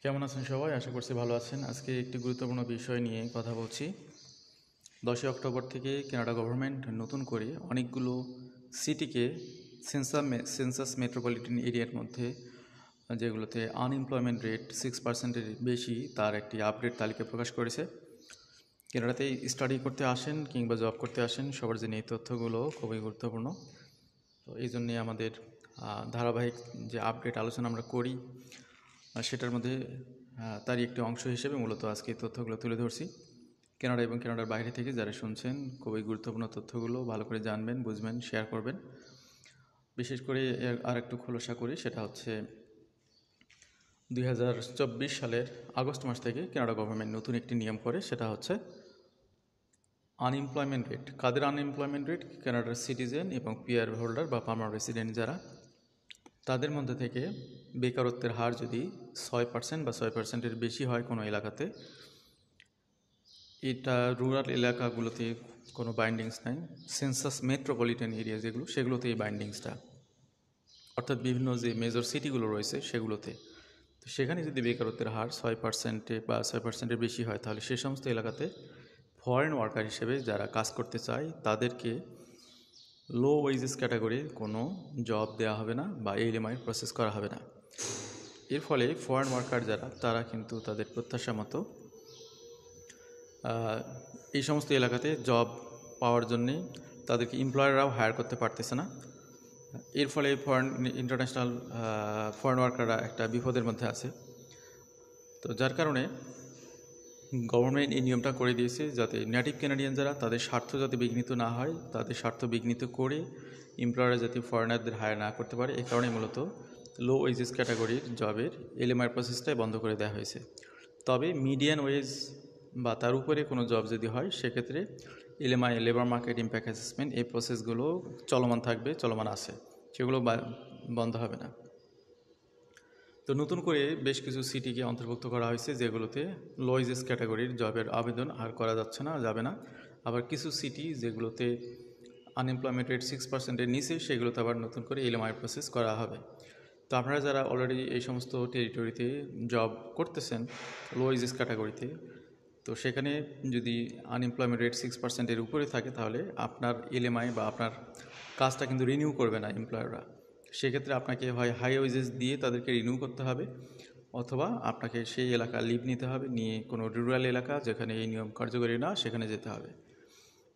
কেমন আছেন সবাই? আশা করছি ভালো আছেন। আজকে একটি গুরুত্বপূর্ণ বিষয় নিয়ে কথা বলছি। 10 অক্টোবর থেকে কানাডা গভর্নমেন্ট নতুন করে অনেকগুলো সিটিকে সেন্সাস মেট্রোপলিটন এরিয়ার মধ্যে যেগুলোতে আনএমপ্লয়মেন্ট রেট 6%-এর বেশি তার একটি আপডেট তালিকা প্রকাশ করেছে। কানাডাতে স্টাডি করতে আসেন কিংবা জব করতে আসেন সবার জন্য এই তথ্যগুলো খুবই গুরুত্বপূর্ণ। তো এই জন্যে আমাদের ধারাবাহিক যে আপডেট আলোচনা আমরা করি সেটার মধ্যে তারই একটি অংশ হিসেবে মূলত আজকে এই তথ্যগুলো তুলে ধরছি। কানাডা এবং কানাডার বাইরে থেকে যারা শুনছেন খুবই গুরুত্বপূর্ণ তথ্যগুলো ভালো করে জানবেন, বুঝবেন, শেয়ার করবেন। বিশেষ করে আর একটু খোলসা করি, সেটা হচ্ছে 2024 সালের আগস্ট মাস থেকে কানাডা গভর্নমেন্ট নতুন একটি নিয়ম করে, সেটা হচ্ছে আনএমপ্লয়মেন্ট রেট। কাদের আনএমপ্লয়মেন্ট রেট? কানাডার সিটিজেন এবং পিআর হোল্ডার বা পার্মানেন্ট রেসিডেন্ট যারা, তাদের মধ্যে থেকে বেকারত্বের হার যদি 6% বা 6%-এর বেশি হয় কোনো এলাকাতে, এটা রুরাল এলাকাগুলোতে কোনো বাইন্ডিংস নাই, সেন্সাস মেট্রোপলিটন এরিয়া যেগুলো সেগুলোতে এই বাইন্ডিংসটা, অর্থাৎ বিভিন্ন যে মেজর সিটিগুলো রয়েছে সেগুলোতে। তো সেখানে যদি বেকারত্বের হার 6% বা 6%-এর বেশি হয়, তাহলে সে সমস্ত এলাকাতে ফরেন ওয়ার্কার হিসেবে যারা কাজ করতে চায় তাদেরকে লো ওয়েজেস ক্যাটাগরির কোনো জব দেওয়া হবে না বা এলএমআই প্রসেস করা হবে না। এর ফলে ফরেন ওয়ার্কার যারা, তারা কিন্তু তাদের প্রত্যাশা মতো এই সমস্ত এলাকাতে জব পাওয়ার জন্যে তাদেরকে এমপ্লয়াররাও হায়ার করতে পারতেছে না। এর ফলে ইন্টারন্যাশনাল ফরেন ওয়ার্কাররা একটা বিপদের মধ্যে আছে। তো যার কারণে গভর্নমেন্ট এই নিয়মটা করে দিয়েছে যাতে নেটিভ ক্যানাডিয়ান যারা, তাদের স্বার্থ যাতে বিঘ্নিত না হয়, তাদের স্বার্থ বিঘ্নিত করে এমপ্লয়াররা যাতে ফরেনারদের হায়ার না করতে পারে, এই কারণে মূলত লো ওয়েজেস ক্যাটাগরির জবের এলএমআই প্রসেসটাই বন্ধ করে দেওয়া হয়েছে। তবে মিডিয়ান ওয়েজ বা তার উপরে কোনো জব যদি হয়, সেক্ষেত্রে LMI, labour market impact assessment, এই প্রসেসগুলো চলমান থাকবে, চলমান আছে, সেগুলো বন্ধ হবে না। তো নতুন করে বেশ কিছু সিটিকে অন্তর্ভুক্ত করা হয়েছে যেগুলোতে লো ওয়েজেস ক্যাটাগরির জবের আবেদন আর করা যাচ্ছে না, যাবে না। আবার কিছু সিটি যেগুলোতে আনএমপ্লয়মেন্ট রেট 6%-এর নিচে, সেগুলোতে আবার নতুন করে এলএমআই প্রসেস করা হবে। তো আপনারা যারা অলরেডি এই সমস্ত টেরিটরিতে জব করতেছেন লো ওয়েজেস ক্যাটাগরিতে, তো সেখানে যদি আনএমপ্লয়মেন্ট রেট 6%-এর উপরে থাকে, তাহলে আপনার এলএমআই বা আপনার কাজটা কিন্তু রিনিউ করবে না এমপ্লয়াররা। সেক্ষেত্রে আপনাকে হয় হাই ওয়েজেস দিয়ে তাদেরকে রিনিউ করতে হবে, অথবা আপনাকে সেই এলাকা লিভ নিতে হবে, নিয়ে কোনো রুরাল এলাকা যেখানে এই নিয়ম কার্যকরী না, সেখানে যেতে হবে।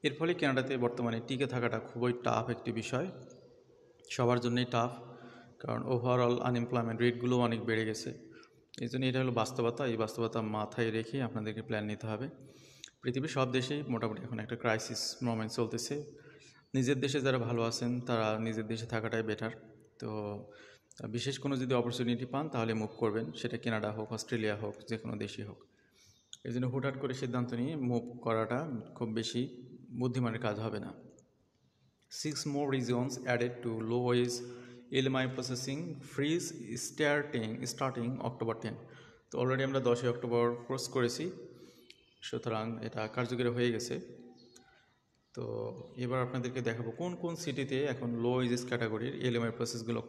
এর ফলে কানাডাতে বর্তমানে টিকে থাকাটা খুবই টাফ একটি বিষয়, সবার জন্যই টাফ, কারণ ওভারঅল আনএমপ্লয়মেন্ট রেটগুলো অনেক বেড়ে গেছে। এই জন্য এটা হলো বাস্তবতা। এই বাস্তবতা মাথায় রেখে আপনাদেরকে প্ল্যান নিতে হবে। পৃথিবীর সব দেশেই মোটামুটি এখন একটা ক্রাইসিস মোমেন্ট চলতেছে। নিজের দেশে যারা ভালো আছেন তারা নিজের দেশে থাকাটাই বেটার। তো বিশেষ কোনো যদি অপরচুনিটি পান তাহলে মুভ করবেন, সেটা কানাডা হোক, অস্ট্রেলিয়া হোক, যে কোনো দেশই হোক। এই জন্য হুটহাট করে সিদ্ধান্ত নিয়ে মুভ করাটা খুব বেশি বুদ্ধিমানের কাজ হবে না। 6 more regions added to low wage LMI processing freeze starting October 10। তো অলরেডি আমরা 10 অক্টোবর ক্রস করেছি, সুতরাং এটা কার্যকরী হয়ে গেছে। তো এবার আপনাদেরকে দেখাবো কোন কোন সিটিতে এখন লো ওয়েজেস ক্যাটাগরির এলএমআই প্রসেসগুলো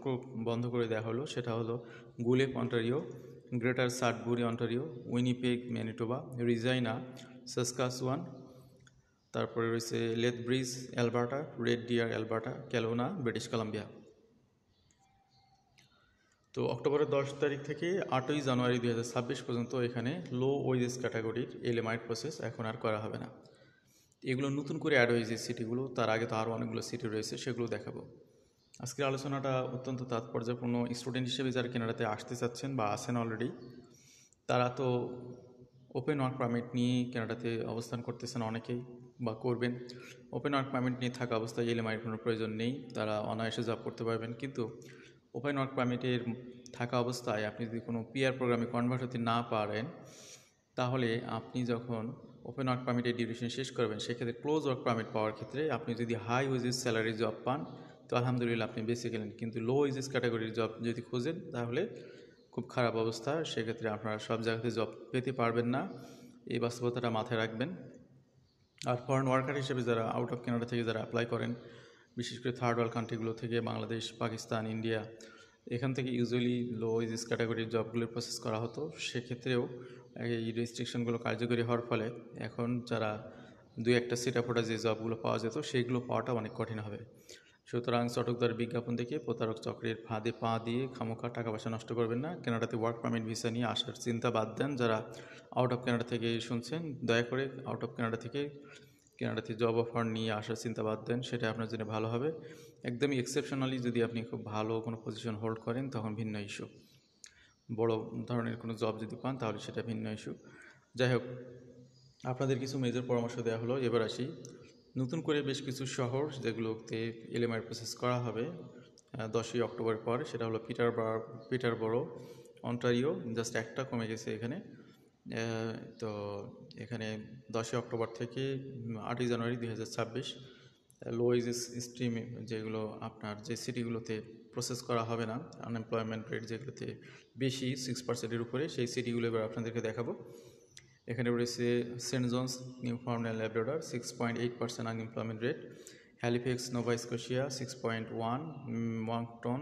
বন্ধ করে দেওয়া হলো। সেটা হলো Guelph Ontario, Greater Sudbury Ontario, Winnipeg Manitoba, Regina Saskatchewan, তারপরে রয়েছে Lethbridge Alberta, Red Deer Alberta, Kelowna British Columbia. তো অক্টোবরের 10 তারিখ থেকে 8ই জানুয়ারি 2026 পর্যন্ত এখানে লো ওয়েজেস ক্যাটাগরির এলএমআই প্রসেস এখন আর করা হবে না। এগুলো নতুন করে অ্যাড হয়েছে সিটিগুলো, তার আগে তো আরও অনেকগুলো সিটি রয়েছে, সেগুলো দেখাবো। আজকের আলোচনাটা অত্যন্ত তাৎপর্যপূর্ণ। স্টুডেন্ট হিসেবে যারা কানাডাতে আসতে চাচ্ছেন বা আসেন অলরেডি, তারা তো ওপেন ওয়ার্ক পারমিট নিয়ে কানাডাতে অবস্থান করতেছেন অনেকেই, বা করবেন। ওপেন ওয়ার্ক পারমিট নিয়ে থাকা অবস্থায় এলএমআইয়ের কোনো প্রয়োজন নেই, তারা অনায়াসে জব করতে পারবেন। কিন্তু ওপেন ওয়ার্ক পারমিটের থাকা অবস্থায় আপনি যদি কোনো পিআর প্রোগ্রামে কনভার্ট হতে না পারেন, তাহলে আপনি যখন ওপেন ওয়ার্ক পারমিটের ডিউরেশন শেষ করবেন, সেক্ষেত্রে ক্লোজ ওয়ার্ক পারমিট পাওয়ার ক্ষেত্রে আপনি যদি হাই ওয়েজেস স্যালারি জব পান, তো আলহামদুলিল্লাহ আপনি বেঁচে গেলেন। কিন্তু লো ওয়েজেস ক্যাটাগরির জব যদি খোঁজেন, তাহলে খুব খারাপ অবস্থা, সেক্ষেত্রে আপনারা সব জায়গাতে জব পেতে পারবেন না। এই বাস্তবতাটা মাথায় রাখবেন। আর ফরেন ওয়ার্কার হিসেবে যারা আউট অফ কানাডা থেকে যারা অ্যাপ্লাই করেন, বিশেষ করে থার্ড ওয়ার্ল্ড কান্ট্রিগুলো থেকে, বাংলাদেশ, পাকিস্তান, ইন্ডিয়া, এখান থেকে ইউজুয়ালি লো ওয়েজেস ক্যাটাগরির জবগুলো প্রসেস করা হতো। সেক্ষেত্রেও এই রেস্ট্রিকশনগুলো কার্যকরী হওয়ার ফলে এখন যারা দুই একটা সিটাফোটা যে জবগুলো পাওয়া যেত সেইগুলো পাওয়াটা অনেক কঠিন হবে। সুতরাং চটকদার বিজ্ঞাপন দেখে প্রতারক চক্রের ফাঁদে পা দিয়ে খামোখা টাকা পয়সা নষ্ট করবেন না। কানাডাতে ওয়ার্ক পারমিট ভিসা নিয়ে আসার চিন্তা বাদ দেন। যারা আউট অফ কানাডা থেকে শুনছেন, দয়া করে আউট অফ কানাডাতে জব অফার নিয়ে আসার চিন্তা বাদ দেন, সেটা আপনার জন্য ভালো হবে। একদমই এক্সেপশনালি যদি আপনি খুব ভালো কোনো পজিশন হোল্ড করেন তখন ভিন্ন ইস্যু, বড় ধরনের কোনো জব যদি পান তাহলে সেটা ভিন্ন ইস্যু। যাই হোক, আপনাদের কিছু মেজর পরামর্শ দেওয়া হলো। এবার আসি নতুন করে বেশ কিছু শহর যেগুলোতে এলএমআই প্রসেস করা হবে 10ই অক্টোবর পর, সেটা হলো পিটারবরো, অন্টারিও, জাস্ট একটা কমে গেছে এখানে। তো এখানে 10ই অক্টোবর থেকে 8ই জানুয়ারি 2026 লো ওয়েজেস স্ট্রিম যেগুলো আপনার যে সিটিগুলোতে প্রসেস করা হবে না, আনএমপ্লয়মেন্ট রেট যেগুলোতে বেশি 6%-এর উপরে, সেই সিটিগুলো এবার আপনাদেরকে দেখাবো। এখানে রয়েছে Saint John's Newfoundland Labrador 6.8% unemployment rate, Halifax Nova Scotia 6.1, Moncton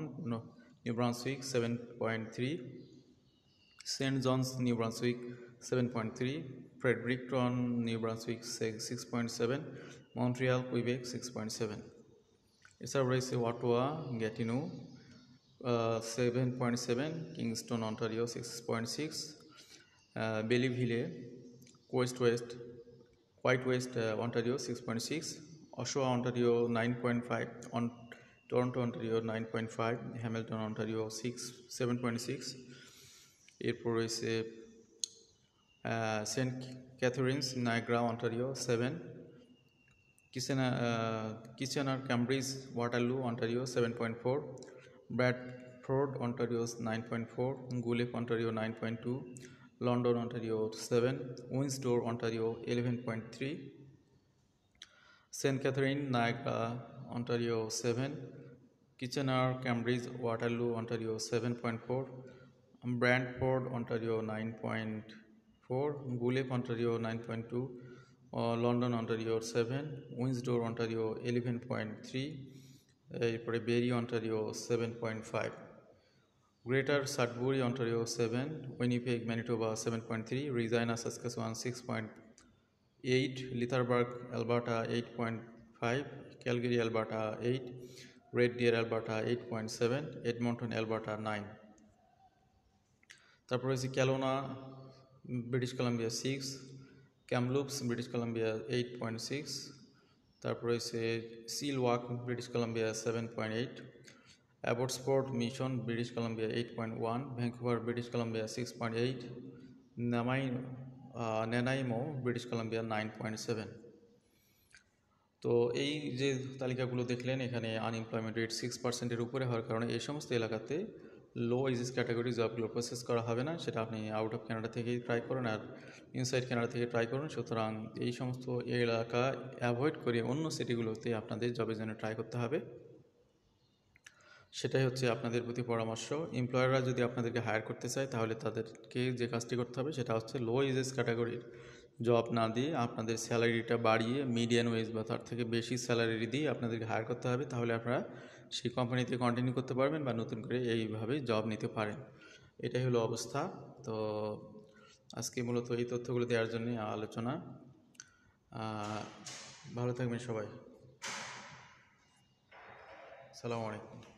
New Brunswick 7.3, Saint John's New Brunswick 7.3, Fredericton New Brunswick 6.7, Montreal Quebec 6.7। এছাড়াও রয়েছে Ottawa Gatineau 7.7, Kingston Ontario 6.6, Belleville হোয়াইট West Ontario 6.6, Oshawa Ontario 9.5, Toronto Ontario 9.5, Hamilton Ontario 7.6। এরপর রয়েছে Saint Catharines Niagara Ontario 7, Kitchener Cambridge Waterloo Ontario 7.4, Bradford Ontario 9.4, Guelph Ontario 9.2, London Ontario 7, Windsor Ontario 11.3, Saint Catharine Niagara Ontario 7, Kitchener Cambridge Waterloo Ontario 7.4, Bradford Ontario 9.4, Guelph Ontario 9.2, London Ontario 7, Windsor Ontario 11.3, এরপরে Barrie Ontario 7.5, Greater Sudbury Ontario 7, Winnipeg Manitoba 7.3, Regina Saskatchewan 6.8, Lethbridge Alberta 8.5, Calgary Alberta 8, Red Deer Alberta 8.7, Edmonton Alberta 9। তারপর রয়েছে Kelowna British Columbia 6, Kamloops British Columbia 8.6, তারপর রয়েছে Chilliwack British Columbia 7.8, Abbotsford Mission British Columbia 8.1, Vancouver British Columbia 6.8, Nanaimo British Columbia 9.7। তো এই যে তালিকাগুলো দেখলেন, এখানে unemployment rate 6%-এর উপরে হওয়ার কারণে এই সমস্ত এলাকাতে লো ওয়েজেস ক্যাটাগরি জবগুলো প্রসেস করা হবে না। সেটা আপনি আউট অফ কানাডা থেকেই ট্রাই করুন আর ইনসাইড কানাডা থেকে ট্রাই করুন। সুতরাং এই সমস্ত এলাকা অ্যাভয়েড করে অন্য সিটিগুলোতে আপনাদের জবের জন্য ট্রাই করতে হবে। সেটাই হচ্ছে আপনাদের প্রতি পরামর্শ। এমপ্লয়াররা যদি আপনাদেরকে হায়ার করতে চায় তাহলে তাদেরকে যে কাজটি করতে হবে সেটা হচ্ছে লো ওয়েজেস ক্যাটাগরির জব না দিয়ে আপনাদের স্যালারিটা বাড়িয়ে মিডিয়ান ওয়েজ বা তার থেকে বেশি স্যালারি দিয়ে আপনাদেরকে হায়ার করতে হবে। তাহলে আপনারা সেই কোম্পানিতে কন্টিনিউ করতে পারবেন বা নতুন করে এইভাবে জব নিতে পারেন। এটাই হলো অবস্থা। তো আজকে মূলত এই তথ্যগুলো দেওয়ার জন্যই আলোচনা। ভালো থাকবেন সবাই। আসসালামু আলাইকুম।